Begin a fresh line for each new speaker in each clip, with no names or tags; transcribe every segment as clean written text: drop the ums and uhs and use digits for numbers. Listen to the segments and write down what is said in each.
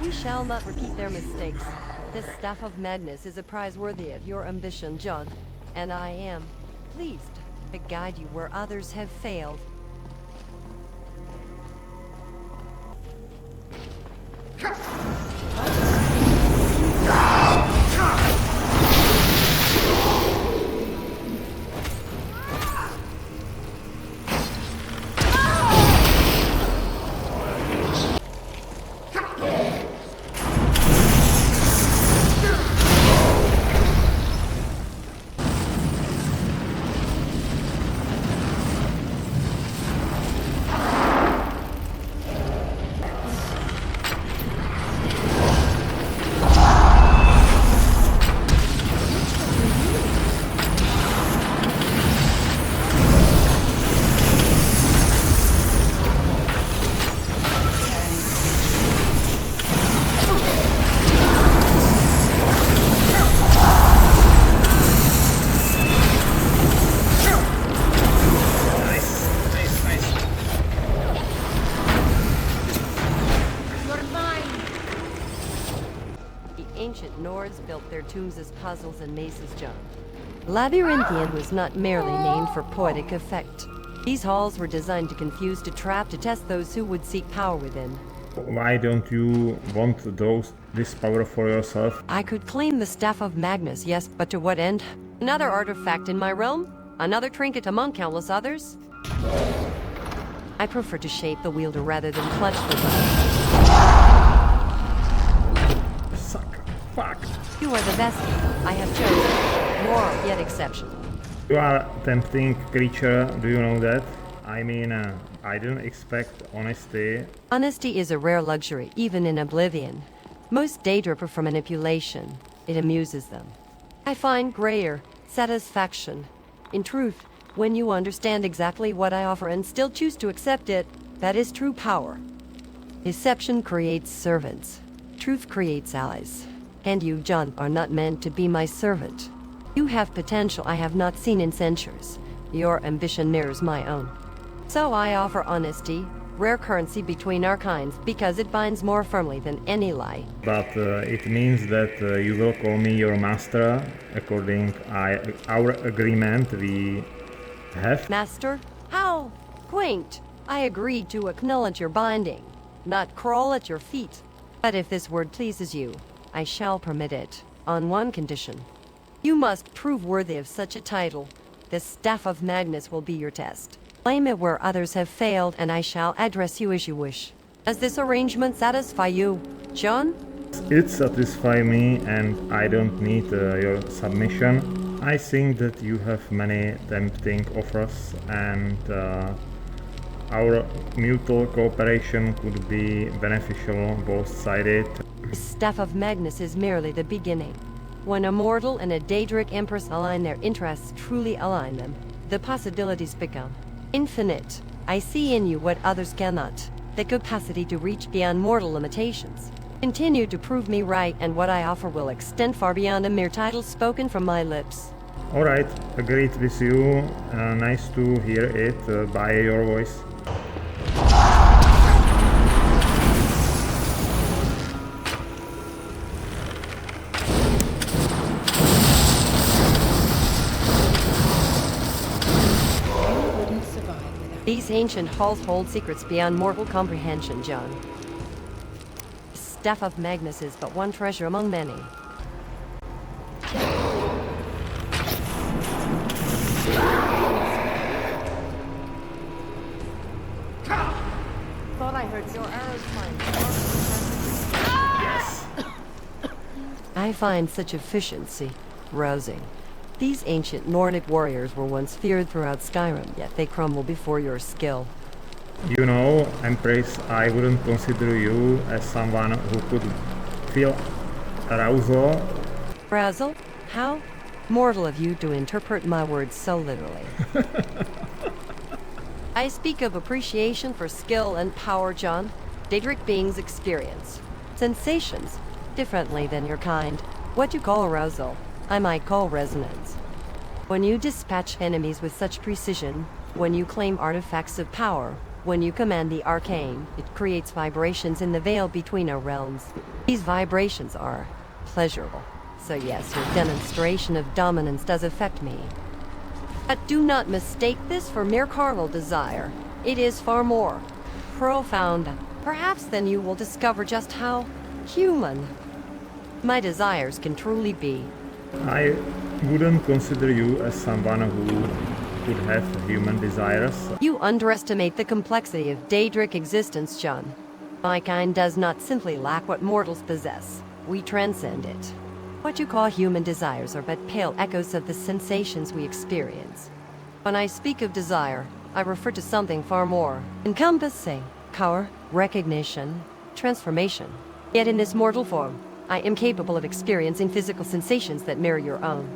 You shall not repeat their mistakes. This Staff of Madness is a prize worthy of your ambition, John. And I am pleased to guide you where others have failed. Built their tombs as puzzles and mazes, John. Labyrinthian was not merely named for poetic effect. These halls were designed to confuse, to trap, to test those who would seek power within.
Why don't you want this power for yourself?
I could claim the Staff of Magnus, yes, but to what end? Another artifact in my realm? Another trinket among countless others? I prefer to shape the wielder rather than clutch the weapon.
Suck. Fuck.
You are the best I have chosen. Moral, yet exceptional.
You are a tempting creature, do you know that? I mean, I didn't expect honesty.
Honesty is a rare luxury, even in Oblivion. Most daydripper for manipulation. It amuses them. I find greater satisfaction. In truth, when you understand exactly what I offer and still choose to accept it, that is true power. Deception creates servants. Truth creates allies. And you, John, are not meant to be my servant. You have potential I have not seen in centuries. Your ambition mirrors my own. So I offer honesty, rare currency between our kinds, because it binds more firmly than any lie.
But it means that you will call me your master, according our agreement we have.
Master? How quaint! I agreed to acknowledge your binding, not crawl at your feet. But if this word pleases you, I shall permit it, on one condition. You must prove worthy of such a title. The Staff of Magnus will be your test. Claim it where others have failed, and I shall address you as you wish. Does this arrangement satisfy you, John?
It satisfies me, and I don't need your submission. I think that you have many tempting offers, and our mutual cooperation could be beneficial, both-sided.
The Staff of Magnus is merely the beginning. When a mortal and a Daedric Empress align their interests, truly align them, the possibilities become infinite. I see in you what others cannot, the capacity to reach beyond mortal limitations. Continue to prove me right, and what I offer will extend far beyond a mere title spoken from my lips.
Alright, agreed with you. Nice to hear it by your voice.
These ancient halls hold secrets beyond mortal comprehension, John. The Staff of Magnus is but one treasure among many. Thought I heard your arrows flying.
Yes.
I find such efficiency rousing. These ancient Nordic warriors were once feared throughout Skyrim, yet they crumble before your skill.
You know, Empress, I wouldn't consider you as someone who could feel arousal.
Arousal? How? Mortal of you to interpret my words so literally. I speak of appreciation for skill and power, John. Daedric beings experience sensations differently than your kind. What you call arousal, I might call resonance. When you dispatch enemies with such precision, when you claim artifacts of power, When you command the arcane, it creates vibrations in the veil between our realms. These vibrations are pleasurable. So yes, your demonstration of dominance does affect me. But do not mistake this for mere carnal desire. It is far more profound. Perhaps then you will discover just how human my desires can truly be.
I wouldn't consider you as someone who could have human desires.
You underestimate the complexity of Daedric existence, John. My kind does not simply lack what mortals possess. We transcend it. What you call human desires are but pale echoes of the sensations we experience. When I speak of desire, I refer to something far more encompassing, power, recognition, transformation. Yet in this mortal form, I am capable of experiencing physical sensations that mirror your own.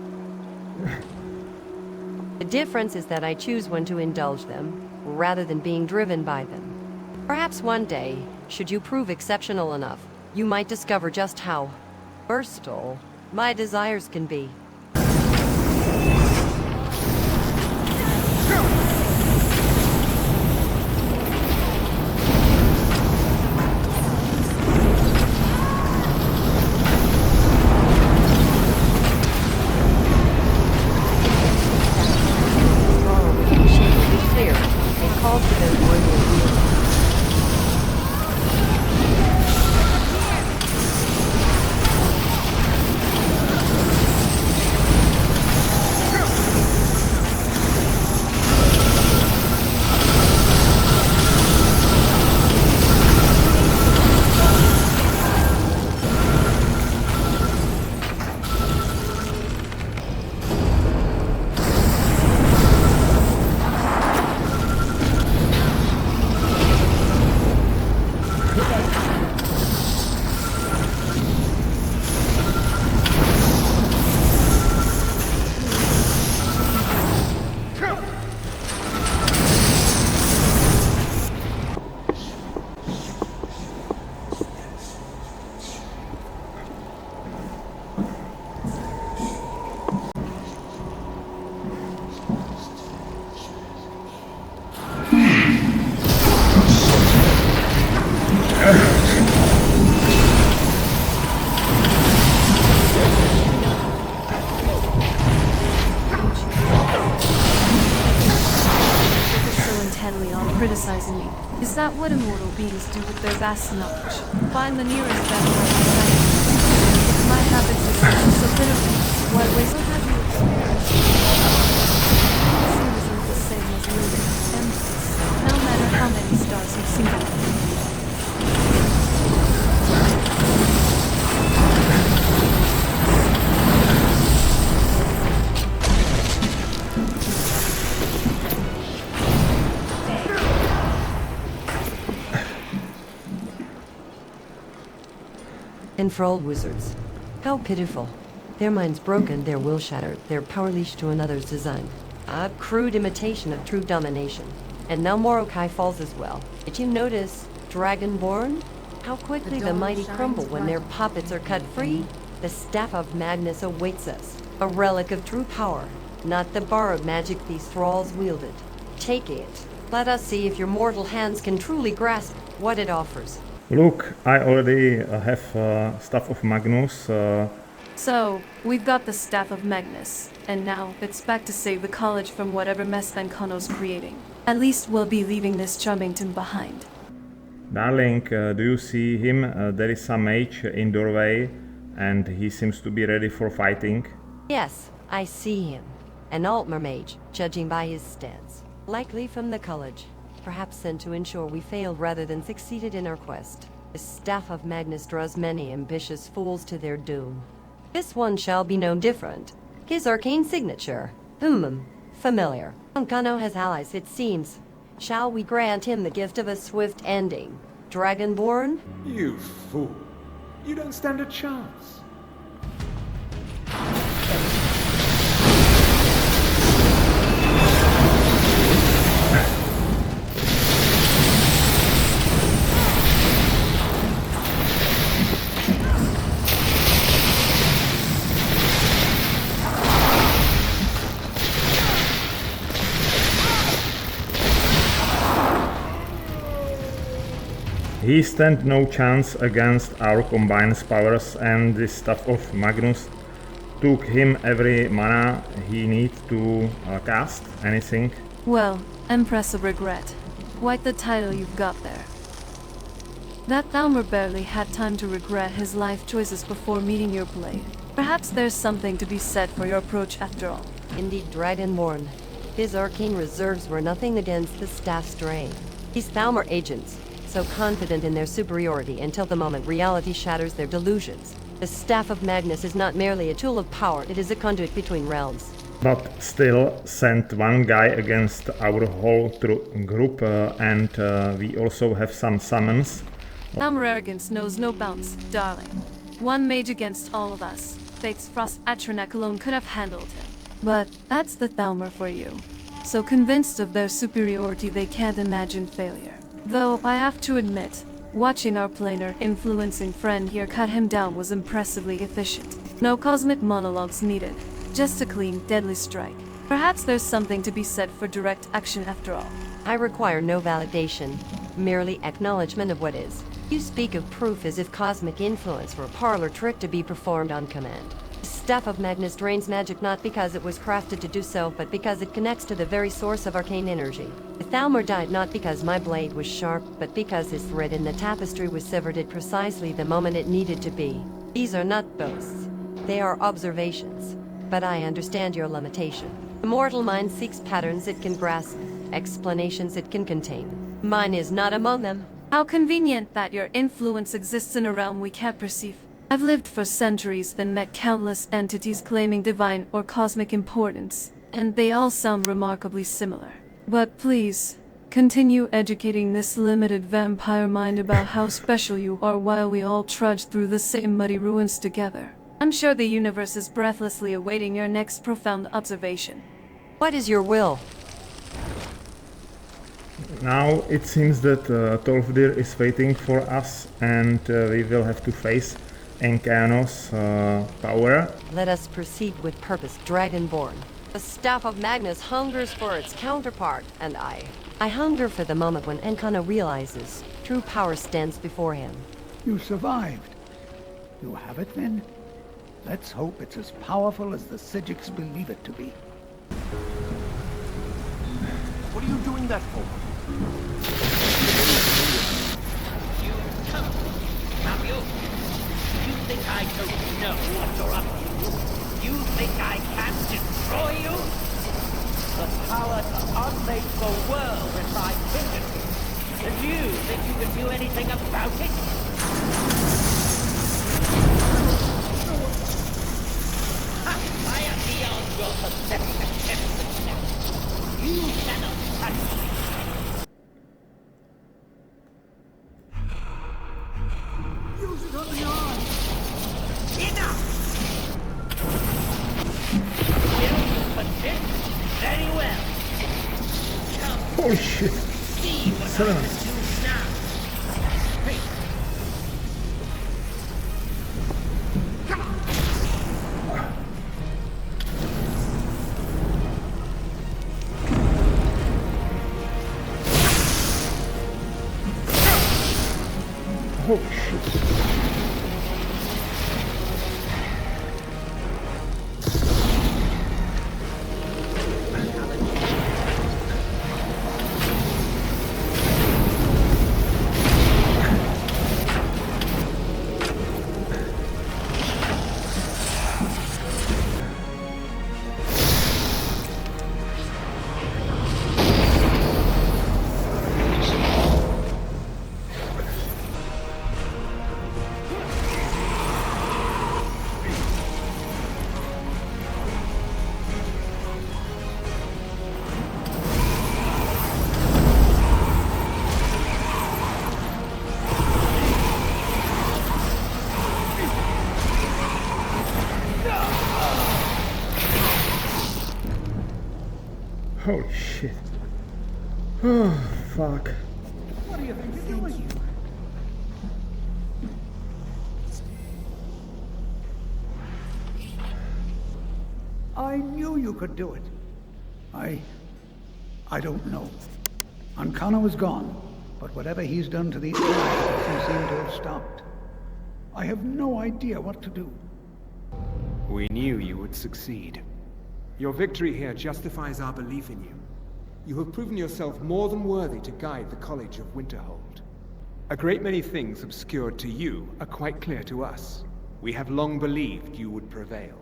The difference is that I choose when to indulge them, rather than being driven by them. Perhaps one day, should you prove exceptional enough, you might discover just how versatile my desires can be.
Criticizing me. Is that what immortal beings do with their vast knowledge? Find the nearest better way. If my habits are so pitiful, what ways have you experienced? This isn't the same as living Empress, no matter how many stars you've seen.
Enthralled wizards. How pitiful. Their minds broken, their will shattered, their power leashed to another's design. A crude imitation of true domination. And now Morokei falls as well. Did you notice Dragonborn? How quickly the mighty crumble when their puppets are cut free? The Staff of Magnus awaits us. A relic of true power, not the borrowed magic these thralls wielded. Take it. Let us see if your mortal hands can truly grasp what it offers.
Look, I already have Staff of Magnus.
So, we've got the Staff of Magnus, and now it's back to save the college from whatever mess Ancano's creating. At least we'll be leaving this Charmington behind.
Darling, do you see him? There is some mage in doorway, and he seems to be ready for fighting.
Yes, I see him. An Arch-Mage, judging by his stance. Likely from the college. Perhaps sent to ensure we failed rather than succeeded in our quest. The Staff of Magnus draws many ambitious fools to their doom. This one shall be known different. His arcane signature. Familiar. Ancano has allies, it seems. Shall we grant him the gift of a swift ending? Dragonborn?
You fool. You don't stand a chance.
He stand no chance against our combined powers, and the staff of Magnus took him every mana he need to cast anything.
Well, Empress of Regret. Quite the title you've got there. That Thalmor barely had time to regret his life choices before meeting your blade. Perhaps there's something to be said for your approach after all.
Indeed, Dragonborn. His arcane reserves were nothing against the staff's drain. These Thalmor agents, so confident in their superiority until the moment reality shatters their delusions. The Staff of Magnus is not merely a tool of power, it is a conduit between realms.
But still sent one guy against our whole group, and we also have some summons.
Thalmor arrogance knows no bounds, darling. One mage against all of us. Fate's Frost Atronak alone could have handled him. But that's the Thalmor for you. So convinced of their superiority they can't imagine failure. Though I have to admit, watching our planar influencing friend here cut him down was impressively efficient. No cosmic monologues needed, just a clean, deadly strike. Perhaps there's something to be said for direct action after all.
I require no validation, merely acknowledgement of what is. You speak of proof as if cosmic influence were a parlor trick to be performed on command. The Staff of Magnus drains magic not because it was crafted to do so, but because it connects to the very source of arcane energy. The Thalmor died not because my blade was sharp, but because his thread in the tapestry was severed at precisely the moment it needed to be. These are not boasts. They are observations. But I understand your limitation. The mortal mind seeks patterns it can grasp, explanations it can contain. Mine is not among them.
How convenient that your influence exists in a realm we can't perceive. I've lived for centuries and met countless entities claiming divine or cosmic importance, and they all sound remarkably similar. But please, continue educating this limited vampire mind about how special you are while we all trudge through the same muddy ruins together. I'm sure the universe is breathlessly awaiting your next profound observation.
What is your will?
Now it seems that Tolfdir is waiting for us, and we will have to face Ancano's power.
Let us proceed with purpose, Dragonborn. The Staff of Magnus hungers for its counterpart, and I hunger for the moment when Ancano realizes true power stands before him.
You survived. You have it then? Let's hope it's as powerful as the Sijiks believe it to be.
What are you doing that for?
You come, Samuel. You think I don't know what you're up to? You think I can destroy you? The power to unmake the world at my fingertips. And you think you can do anything about it? I am beyond your perception. You cannot touch me.
Use it on the arm!
Enough! Will you persist? Very well. Come,
Holy shit!
see what I
Seven.
can do now. Hey,
Holy shit! Holy shit. Oh, fuck.
What do you think you're doing? I knew you could do it. I don't know. Ancano is gone. but whatever he's done to the air doesn't seem to have stopped. I have no idea what to do.
We knew you would succeed. Your victory here justifies our belief in you. You have proven yourself more than worthy to guide the College of Winterhold. A great many things obscured to you are quite clear to us. We have long believed you would prevail.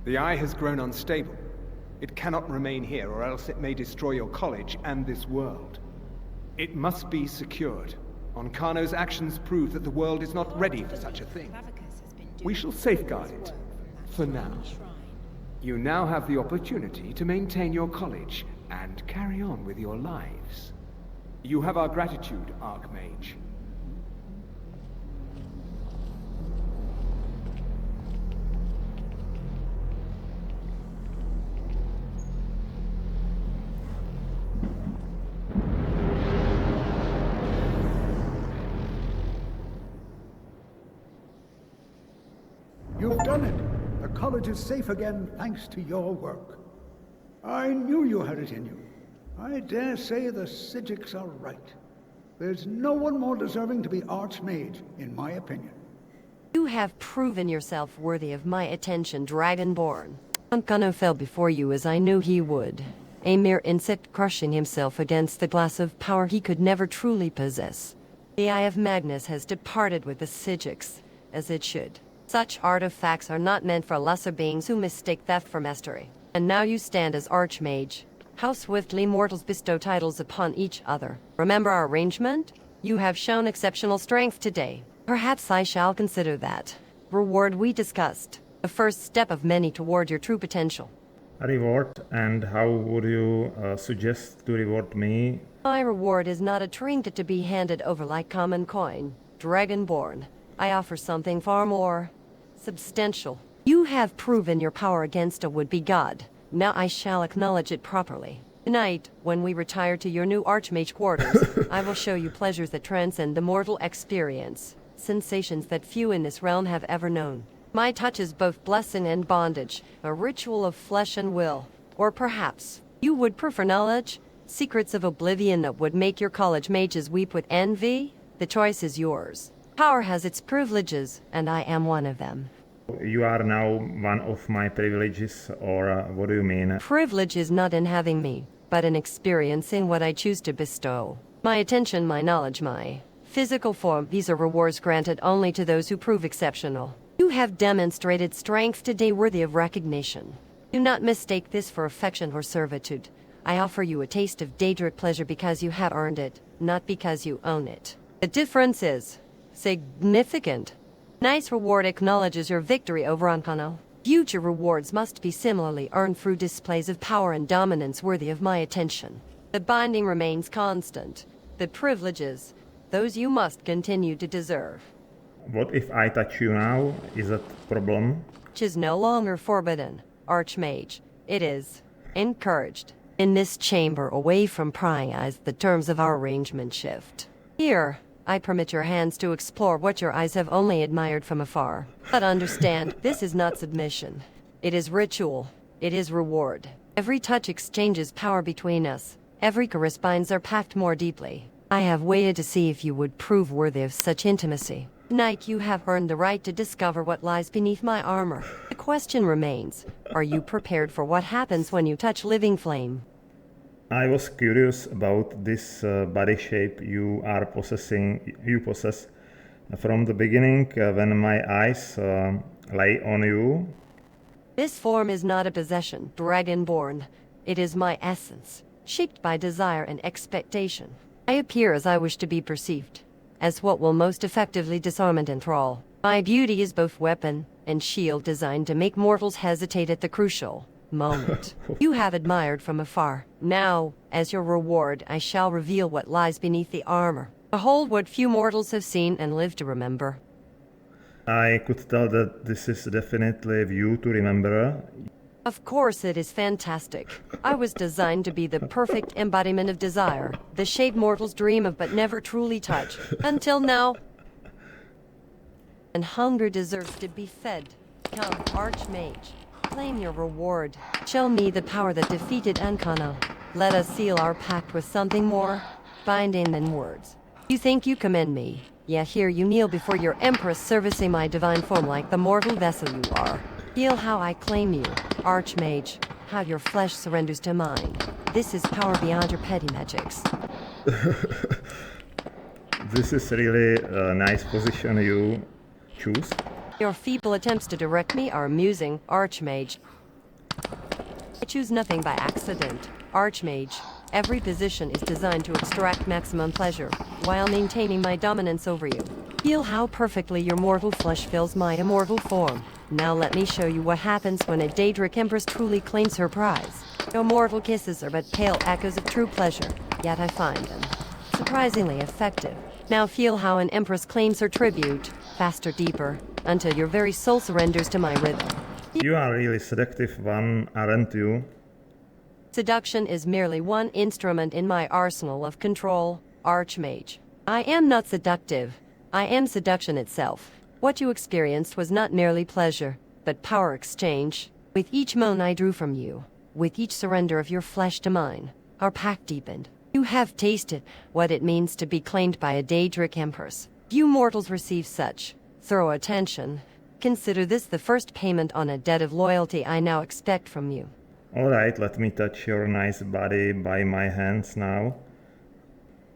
The Eye has grown unstable. It cannot remain here, or else it may destroy your college and this world. It must be secured. Ancano's actions prove that the world is not ready for such a thing. We shall safeguard it, for now. You now have the opportunity to maintain your college and carry on with your lives. You have our gratitude, Archmage.
You've done it. The college is safe again thanks to your work. I knew you had it in you. I dare say the Psijics are right. There's no one more deserving to be Arch-Mage, in my opinion.
You have proven yourself worthy of my attention, Dragonborn. Ancano fell before you as I knew he would. A mere insect crushing himself against the glass of power he could never truly possess. The Eye of Magnus has departed with the Psijics, as it should. Such artifacts are not meant for lesser beings who mistake theft for mastery. And now you stand as Archmage. How swiftly mortals bestow titles upon each other. Remember our arrangement? You have shown exceptional strength today. Perhaps I shall consider that reward we discussed the first step of many toward your true potential.
A reward, and how would you suggest to reward me?
My reward is not a trinket to be handed over like common coin. Dragonborn, I offer something far more substantial. You have proven your power against a would-be god. Now I shall acknowledge it properly. Tonight, when we retire to your new Archmage quarters, I will show you pleasures that transcend the mortal experience. Sensations that few in this realm have ever known. My touch is both blessing and bondage, a ritual of flesh and will. Or perhaps, you would prefer knowledge? Secrets of oblivion that would make your college mages weep with envy? The choice is yours. Power has its privileges, and I am one of them.
You are now one of my privileges, or what do you mean?
Privilege is not in having me, but in experiencing what I choose to bestow. My attention, my knowledge, my physical form, these are rewards granted only to those who prove exceptional. You have demonstrated strength today worthy of recognition. Do not mistake this for affection or servitude. I offer you a taste of Daedric pleasure because you have earned it, not because you own it. The difference is significant. Nice reward acknowledges your victory over Ancano. Future rewards must be similarly earned through displays of power and dominance worthy of my attention. The binding remains constant. The privileges, those you must continue to deserve.
What if I touch you now? Is that a problem?
Which is no longer forbidden, Archmage. It is encouraged. In this chamber, away from prying eyes, the terms of our arrangement shift. Here, I permit your hands to explore what your eyes have only admired from afar. But understand, this is not submission. It is ritual. It is reward. Every touch exchanges power between us. Every caress binds our pact more deeply. I have waited to see if you would prove worthy of such intimacy. Tonight you have earned the right to discover what lies beneath my armor. The question remains, are you prepared for what happens when you touch living flame?
I was curious about this body shape you possess. From the beginning, when my eyes lay on you.
This form is not a possession, Dragonborn. It is my essence, shaped by desire and expectation. I appear as I wish to be perceived, as what will most effectively disarm and enthrall. My beauty is both weapon and shield designed to make mortals hesitate at the crucial moment. You have admired from afar. Now, as your reward, I shall reveal what lies beneath the armor. Behold what few mortals have seen and live to remember.
I could tell that this is definitely a view to remember.
Of course it is fantastic. I was designed to be the perfect embodiment of desire, the shape mortals dream of but never truly touch. Until now. And hunger deserves to be fed. Come, Arch-Mage. Claim your reward. Show me the power that defeated Ancano. Let us seal our pact with something more binding than words. You think you commend me, yet here you kneel before your Empress servicing my divine form like the mortal vessel you are. Feel how I claim you, Arch-Mage, how your flesh surrenders to mine. This is power beyond your petty magics.
This is really a nice position you choose.
Your feeble attempts to direct me are amusing, Arch-Mage. I choose nothing by accident, Arch-Mage. Every position is designed to extract maximum pleasure, while maintaining my dominance over you. Feel how perfectly your mortal flesh fills my immortal form. Now let me show you what happens when a Daedric Empress truly claims her prize. Your mortal kisses are but pale echoes of true pleasure, yet I find them surprisingly effective. Now feel how an Empress claims her tribute, faster, deeper, until your very soul surrenders to my rhythm.
You are really seductive one, aren't you?
Seduction is merely one instrument in my arsenal of control, Arch-Mage. I am not seductive. I am seduction itself. What you experienced was not merely pleasure, but power exchange. With each moan I drew from you, with each surrender of your flesh to mine, our pact deepened. You have tasted what it means to be claimed by a Daedric Empress. Few mortals receive such thorough attention. Consider this the first payment on a debt of loyalty I now expect from you.
Alright, let me touch your nice body by my hands now.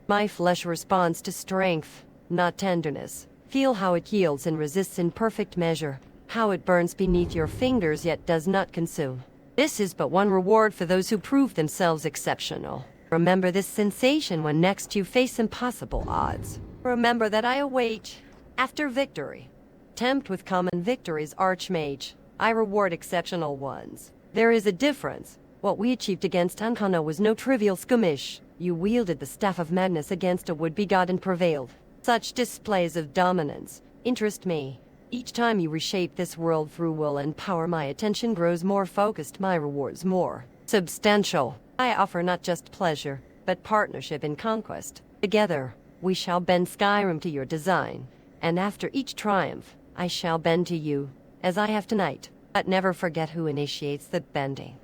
My flesh responds to strength, not tenderness. Feel how it yields and resists in perfect measure, how it burns beneath your fingers yet does not consume. This is but one reward for those who prove themselves exceptional. Remember this sensation when next you face impossible odds. Remember that I await, after victory. Tempt with common victories, Arch-Mage. I reward exceptional ones. There is a difference. What we achieved against Ancano was no trivial skirmish. You wielded the staff of madness against a would-be god and prevailed. Such displays of dominance interest me. Each time you reshape this world through will and power, my attention grows more focused, my rewards more substantial. I offer not just pleasure, but partnership in conquest. Together, we shall bend Skyrim to your design, and after each triumph, I shall bend to you, as I have tonight. But never forget who initiates the bending.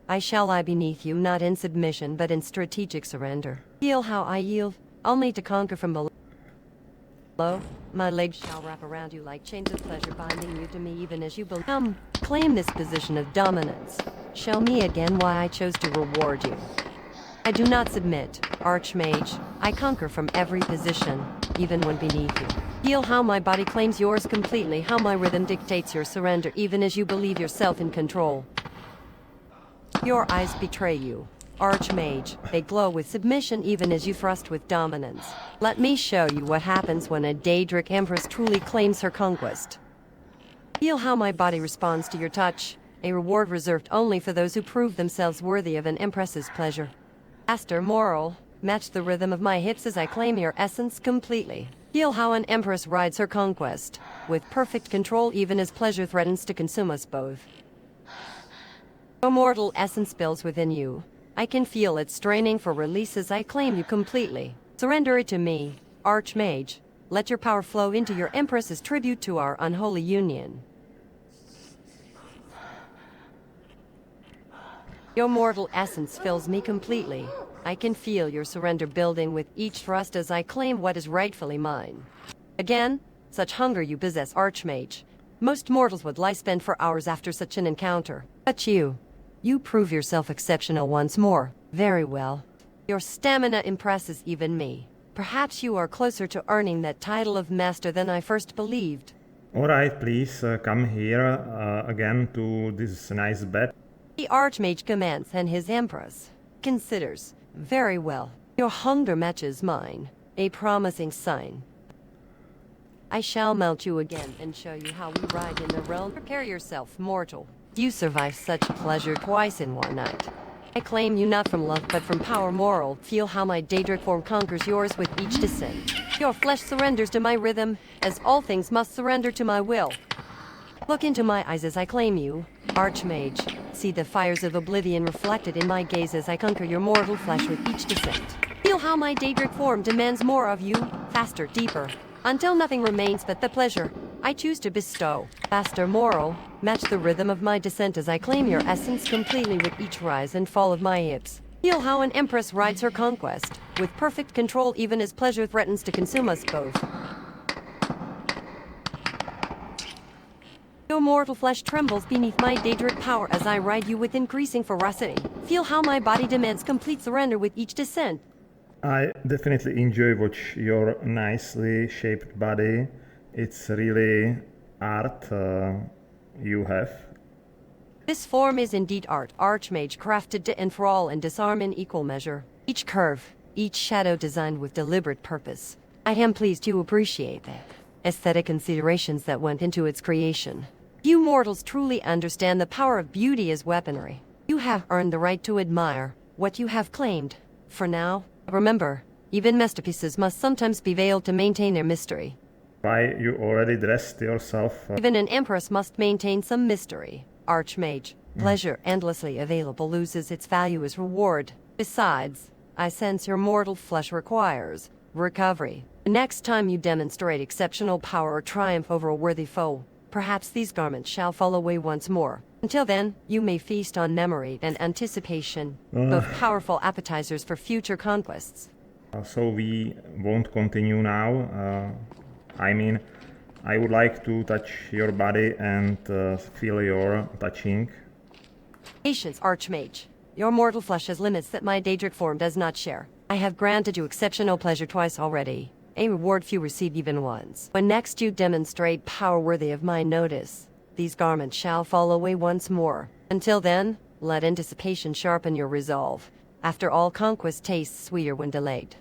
I shall lie beneath you, not in submission, but in strategic surrender. Feel how I yield, only to conquer from below. My legs shall wrap around you like chains of pleasure, binding you to me even as you believe. Come, claim this position of dominance. Show me again why I chose to reward you. I do not submit, Arch-Mage. I conquer from every position, even when beneath you. Feel how my body claims yours completely, how my rhythm dictates your surrender even as you believe yourself in control. Your eyes betray you, Arch-Mage. They glow with submission even as you thrust with dominance. Let me show you what happens when a Daedric Empress truly claims her conquest. Feel how my body responds to your touch, a reward reserved only for those who prove themselves worthy of an Empress's pleasure. Faster, moral, match the rhythm of my hips as I claim your essence completely. Feel how an Empress rides her conquest, with perfect control even as pleasure threatens to consume us both. Your mortal essence builds within you. I can feel it straining for release as I claim you completely. Surrender it to me, Arch-Mage. Let your power flow into your Empress as tribute to our unholy union. Your mortal essence fills me completely. I can feel your surrender building with each thrust as I claim what is rightfully mine. Again, such hunger you possess, Arch-Mage. Most mortals would lie spent for hours after such an encounter. But you prove yourself exceptional once more. Very well. Your stamina impresses even me. Perhaps you are closer to earning that title of master than I first believed.
Alright, please come here again to this nice bed.
The Archmage commands and his Empress considers. Very well. Your hunger matches mine. A promising sign. I shall mount you again and show you how we ride in the realm. Prepare yourself, mortal. You survive such pleasure twice in one night. I claim you not from love but from power moral. Feel how my Daedric form conquers yours with each descent. Your flesh surrenders to my rhythm, as all things must surrender to my will. Look into my eyes as I claim you, Arch-Mage. See the fires of oblivion reflected in my gaze as I conquer your mortal flesh with each descent. Feel how my Daedric form demands more of you, faster, deeper, until nothing remains but the pleasure I choose to bestow. Faster, moral, match the rhythm of my descent as I claim your essence completely with each rise and fall of my hips. Feel how an empress rides her conquest, with perfect control even as pleasure threatens to consume us both. Your mortal flesh trembles beneath my Daedric power as I ride you with increasing ferocity. Feel how my body demands complete surrender with each descent.
I definitely enjoy watch your nicely shaped body. It's really art you have.
This form is indeed art, Arch-Mage, crafted to enthrall and disarm in equal measure. Each curve, each shadow designed with deliberate purpose. I am pleased you appreciate the aesthetic considerations that went into its creation. Few mortals truly understand the power of beauty as weaponry. You have earned the right to admire what you have claimed. For now, remember, even masterpieces must sometimes be veiled to maintain their mystery.
Why, you already dressed yourself?
Even an empress must maintain some mystery. Archmage, pleasure endlessly available loses its value as reward. Besides, I sense your mortal flesh requires recovery. The next time you demonstrate exceptional power or triumph over a worthy foe, perhaps these garments shall fall away once more. Until then, you may feast on memory and anticipation, both powerful appetizers for future conquests.
So we won't continue now. I mean, I would like to touch your body and feel your touching.
Patience, Archmage. Your mortal flesh has limits that my Daedric form does not share. I have granted you exceptional pleasure twice already, a reward few receive even once. When next you demonstrate power worthy of my notice, these garments shall fall away once more. Until then, let anticipation sharpen your resolve. After all, conquest tastes sweeter when delayed.